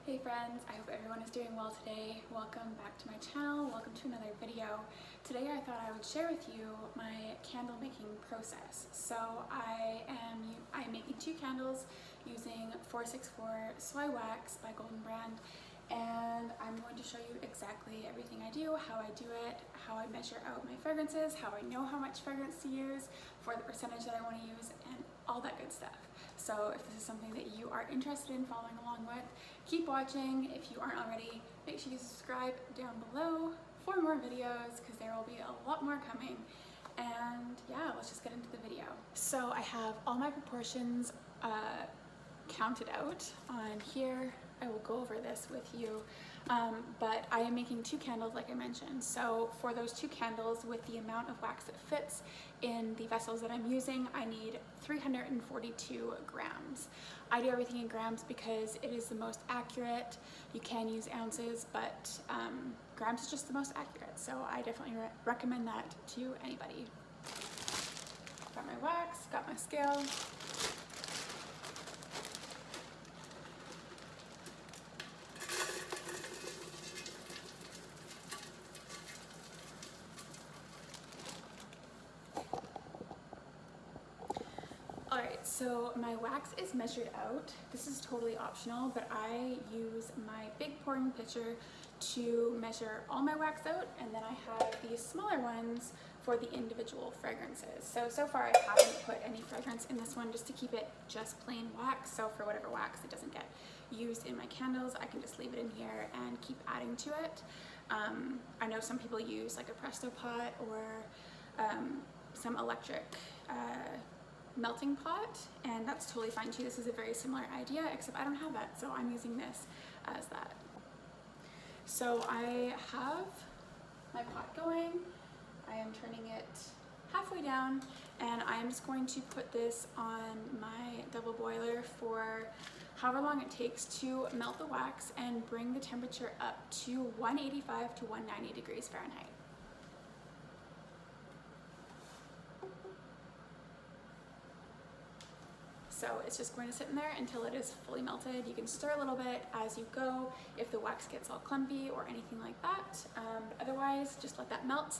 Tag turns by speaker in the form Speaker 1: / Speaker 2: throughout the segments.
Speaker 1: Hey friends, I hope everyone is doing well today. Welcome back to my channel, welcome to another video. Today I thought I would share with you my candle making process. So I'm making 2 candles using 464 Soy Wax by Golden Brand, and I'm going to show you exactly everything I do, how I do it, how I measure out my fragrances, how I know how much fragrance to use for the percentage that I want to use, and all that good stuff. So if this is something that you are interested in following along with, keep watching. If you aren't already, make sure you subscribe down below for more videos because there will be a lot more coming. And yeah, let's just get into the video. So I have all my proportions counted out on here. I will go over this with you, but I am making 2 candles like I mentioned. So for those 2 candles, with the amount of wax that fits in the vessels that I'm using, I need 342 grams. I do everything in grams because it is the most accurate. You can use ounces, but grams is just the most accurate. So I definitely recommend that to anybody. Got my wax, got my scale. Alright, so my wax is measured out. This is totally optional, but I use my big pouring pitcher to measure all my wax out, and then I have these smaller ones for the individual fragrances. So far I haven't put any fragrance in this one just to keep it just plain wax, so for whatever wax it doesn't get used in my candles, I can just leave it in here and keep adding to it. I know some people use like a Presto pot or some electric melting pot, and that's totally fine too. This is a very similar idea, except I don't have that, so I'm using this as that. So I have my pot going. I am turning it halfway down, and I'm just going to put this on my double boiler for however long it takes to melt the wax and bring the temperature up to 185 to 190 degrees Fahrenheit. So it's just going to sit in there until it is fully melted. You can stir a little bit as you go if the wax gets all clumpy or anything like that. But otherwise, just let that melt.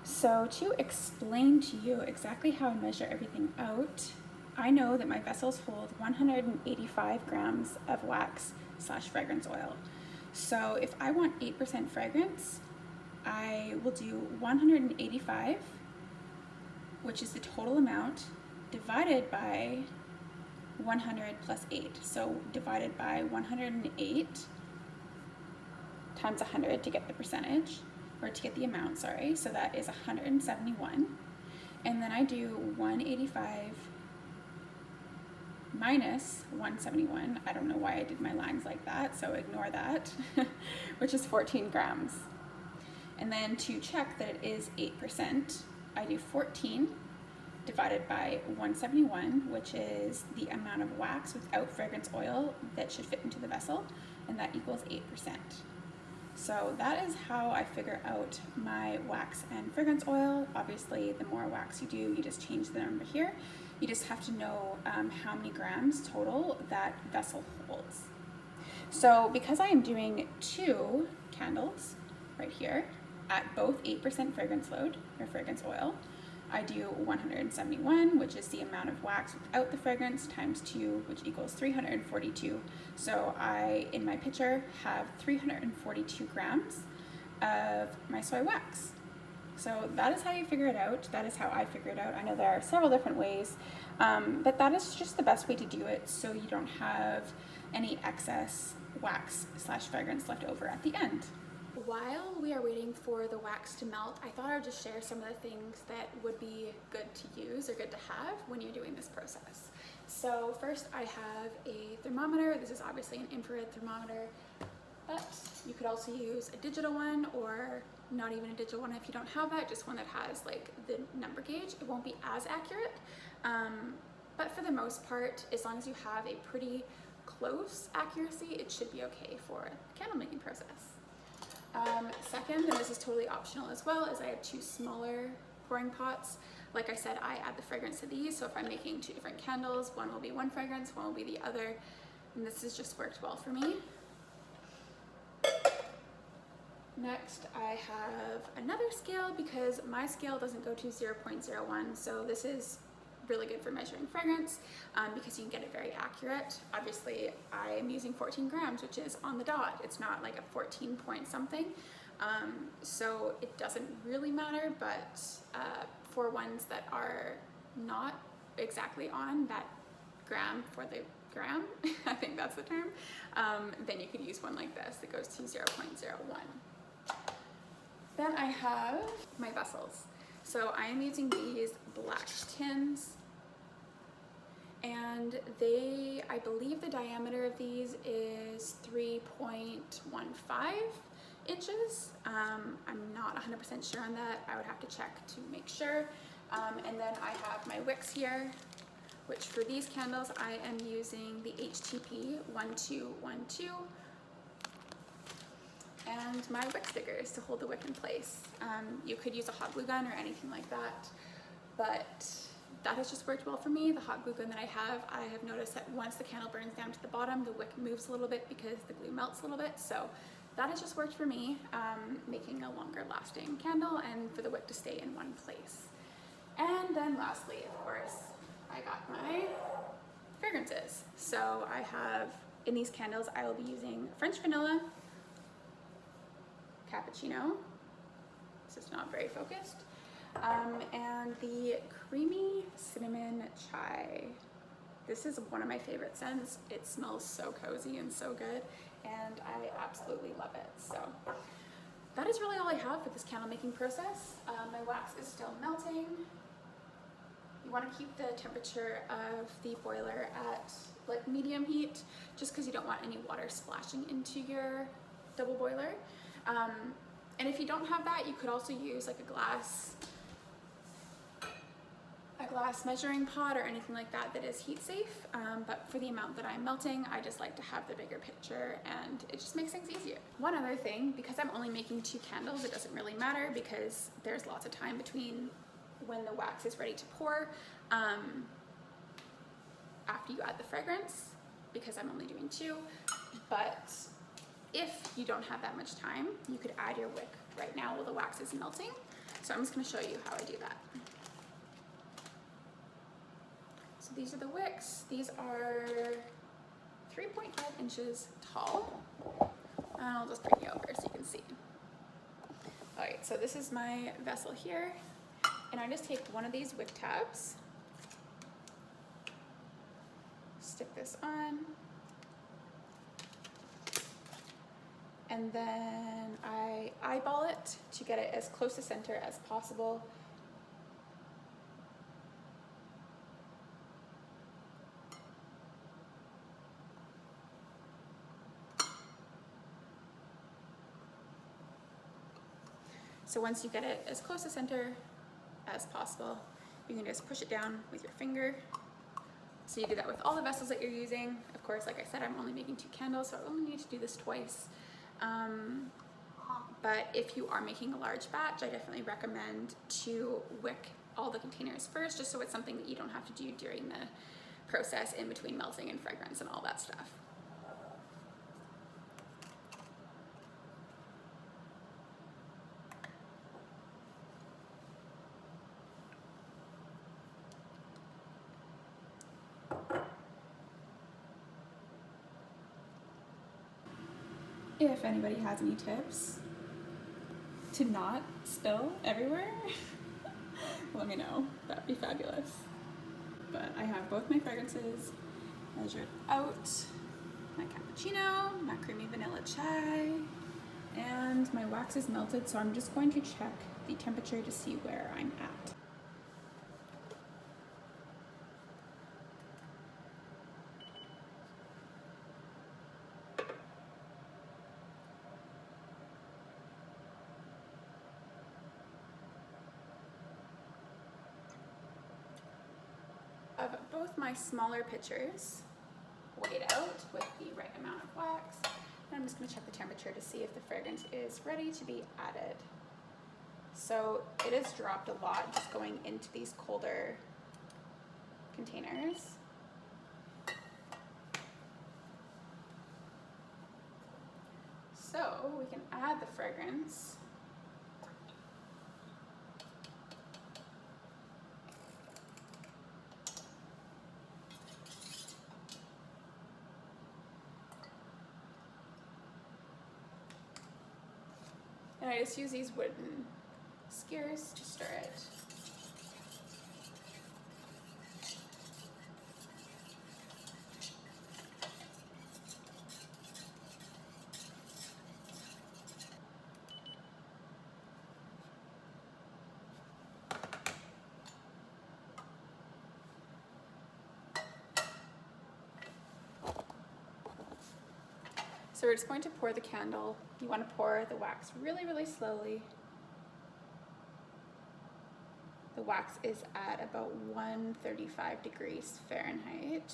Speaker 1: So to explain to you exactly how I measure everything out, I know that my vessels hold 185 grams of wax / fragrance oil. So if I want 8% fragrance, I will do 185, which is the total amount, divided by 100 plus 8. So divided by 108 times 100 to get the percentage, or to get the amount, sorry. So that is 171. And then I do 185 minus 171. I don't know why I did my lines like that, so ignore that, which is 14 grams. And then to check that it is 8%, I do 14 divided by 171, which is the amount of wax without fragrance oil that should fit into the vessel, and that equals 8%. So that is how I figure out my wax and fragrance oil. Obviously, the more wax you do, you just change the number here. You just have to know how many grams total that vessel holds. So because I am doing 2 candles right here at both 8% fragrance load or fragrance oil, I do 171, which is the amount of wax without the fragrance, times 2, which equals 342. So I, in my pitcher, have 342 grams of my soy wax. So that is how you figure it out. That is how I figure it out. I know there are several different ways, but that is just the best way to do it, so you don't have any excess wax / fragrance left over at the end. While we are waiting for the wax to melt, I thought I would just share some of the things that would be good to use or good to have when you're doing this process. So first I have a thermometer. This is obviously an infrared thermometer, but you could also use a digital one, or not even a digital one if you don't have that, just one that has like the number gauge. It won't be as accurate, but for the most part, as long as you have a pretty close accuracy, it should be okay for the candle making process. Second, and this is totally optional as well, is I have 2 smaller pouring pots. Like I said, I add the fragrance to these, so if I'm making 2 different candles, one will be one fragrance, one will be the other. and this has just worked well for me. Next, I have another scale because my scale doesn't go to 0.01, so this is really good for measuring fragrance because you can get it very accurate. Obviously, I am using 14 grams, which is on the dot. It's not like a 14 point something, so it doesn't really matter, but for ones that are not exactly on that gram for the gram, I think that's the term, then you could use one like this that goes to 0.01. Then I have my vessels. So I am using these black tins, and I believe the diameter of these is 3.15 inches. I'm not 100% sure on that. I would have to check to make sure. And then I have my wicks here, which for these candles, I am using the HTP 1212. And my wick stickers to hold the wick in place. You could use a hot glue gun or anything like that, but that has just worked well for me. The hot glue gun that I have noticed that once the candle burns down to the bottom, the wick moves a little bit because the glue melts a little bit. So that has just worked for me, making a longer lasting candle and for the wick to stay in one place. And then lastly, of course, I got my fragrances. So I have, in these candles, I will be using French vanilla, cappuccino, this is not very focused, and the creamy cinnamon chai. This is one of my favorite scents. It smells so cozy and so good, and I absolutely love it. So that is really all I have for this candle making process. My wax is still melting. You want to keep the temperature of the boiler at like medium heat, just because you don't want any water splashing into your double boiler. And if you don't have that, you could also use like a glass measuring pot or anything like that that is heat safe. But for the amount that I'm melting, I just like to have the bigger picture, and it just makes things easier. One other thing, because I'm only making 2 candles, it doesn't really matter because there's lots of time between when the wax is ready to pour after you add the fragrance, because I'm only doing 2. But if you don't have that much time, you could add your wick right now while the wax is melting. So I'm just going to show you how I do that. So these are the wicks. These are 3.5 inches tall. And I'll just bring you over so you can see. All right, so this is my vessel here. And I just take one of these wick tabs, stick this on, and then I eyeball it to get it as close to center as possible. So once you get it as close to center as possible, you can just push it down with your finger. So you do that with all the vessels that you're using. Of course, like I said, I'm only making 2 candles, so I only need to do this twice. But if you are making a large batch, I definitely recommend to wick all the containers first, just so it's something that you don't have to do during the process in between melting and fragrance and all that stuff. If anybody has any tips to not spill everywhere, let me know. That'd be fabulous. But I have both my fragrances measured out, my cappuccino, my creamy vanilla chai, and my wax is melted, so I'm just going to check the temperature to see where I'm at. Of both my smaller pitchers weighed out with the right amount of wax, and I'm just going to check the temperature to see if the fragrance is ready to be added. So it has dropped a lot just going into these colder containers. So we can add the fragrance. And I just use these wooden skewers to stir it. So we're just going to pour the candle. You want to pour the wax really, really slowly. The wax is at about 135 degrees Fahrenheit.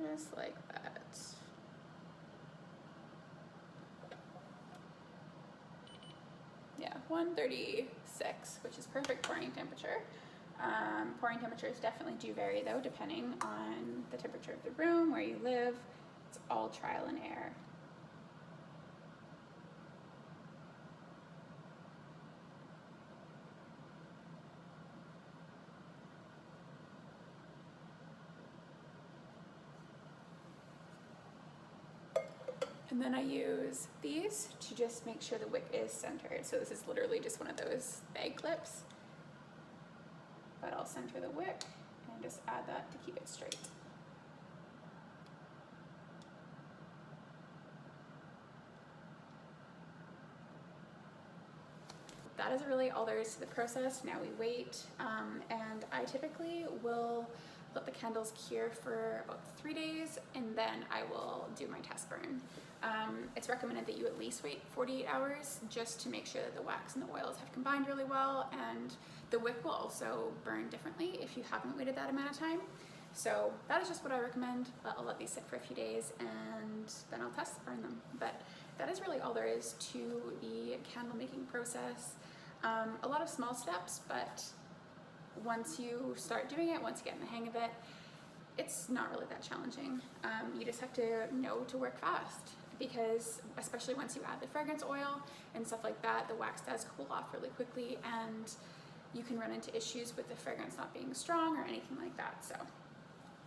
Speaker 1: Just like that. Yeah, 136, which is perfect pouring temperature. Pouring temperatures definitely do vary though, depending on the temperature of the room, where you live. It's all trial and error. And then I use these to just make sure the wick is centered. So this is literally just one of those bag clips. But I'll center the wick and just add that to keep it straight. That is really all there is to the process. Now we wait, and I typically will let the candles cure for about 3 days, and then I will do my test burn. It's recommended that you at least wait 48 hours just to make sure that the wax and the oils have combined really well, and the wick will also burn differently if you haven't waited that amount of time. So that is just what I recommend. I'll let these sit for a few days and then I'll test burn them. But that is really all there is to the candle making process. A lot of small steps, but once you start doing it, once you get in the hang of it, it's not really that challenging. You just have to know to work fast, because especially once you add the fragrance oil and stuff like that, the wax does cool off really quickly and you can run into issues with the fragrance not being strong or anything like that. So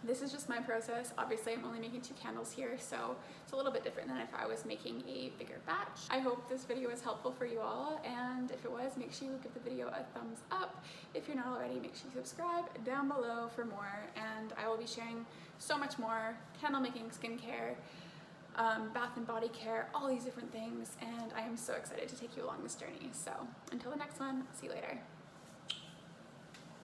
Speaker 1: this is just my process. Obviously, I'm only making 2 candles here, so it's a little bit different than if I was making a bigger batch. I hope this video was helpful for you all, and if it was, make sure you give the video a thumbs up. If you're not already, make sure you subscribe down below for more, and I will be sharing so much more: candle making, skincare, bath and body care, all these different things, and I am so excited to take you along this journey. So until the next one, see you later.